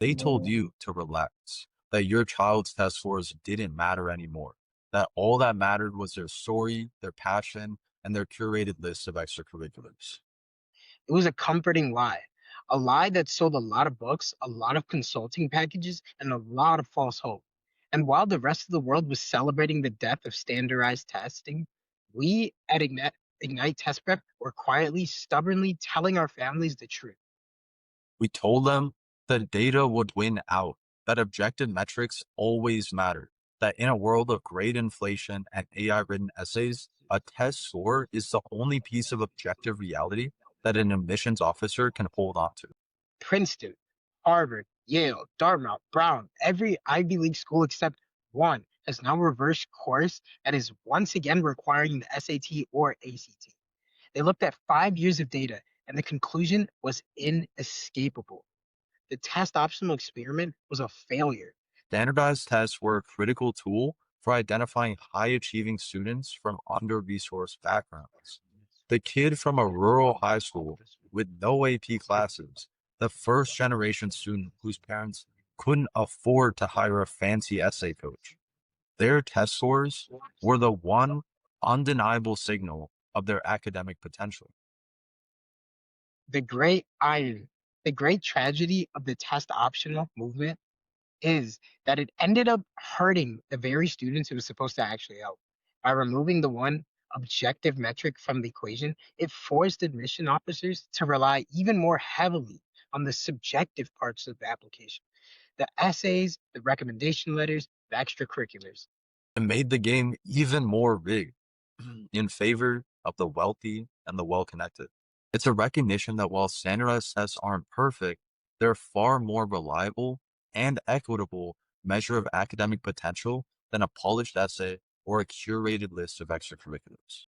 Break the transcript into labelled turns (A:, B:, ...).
A: They told you to relax, that your child's test scores didn't matter anymore, that all that mattered was their story, their passion, and their curated list of extracurriculars.
B: It was a comforting a lie that sold a lot of books, a lot of consulting packages, and a lot of false hope. And while the rest of the world was celebrating the death of standardized testing, we at Ignite Test Prep were quietly, stubbornly telling our families the truth.
A: We told them that data would win out, that objective metrics always matter, that in a world of great inflation and AI written essays, a test score is the only piece of objective reality that an admissions officer can hold on to.
B: Princeton, Harvard, Yale, Dartmouth, Brown, every Ivy League school except one has now reversed course and is once again requiring the SAT or ACT. They looked at 5 years of data, and the conclusion was inescapable. The test optional experiment was a failure.
A: Standardized tests were a critical tool for identifying high achieving students from under resourced backgrounds. The kid from a rural high school with no AP classes, the first generation student whose parents couldn't afford to hire a fancy essay coach. Their test scores were the one undeniable signal of their academic potential.
B: The great iron, the great tragedy of the test optional movement is that it ended up hurting the very students it was supposed to actually help. By removing the one objective metric from the equation, it forced admission officers to rely even more heavily on the subjective parts of the application, the essays, the recommendation letters, the extracurriculars.
A: It made the game even more rigged in favor of the wealthy and the well connected. It's a recognition that while standardized tests aren't perfect, they're far more reliable and equitable measure of academic potential than a polished essay or a curated list of extracurriculars.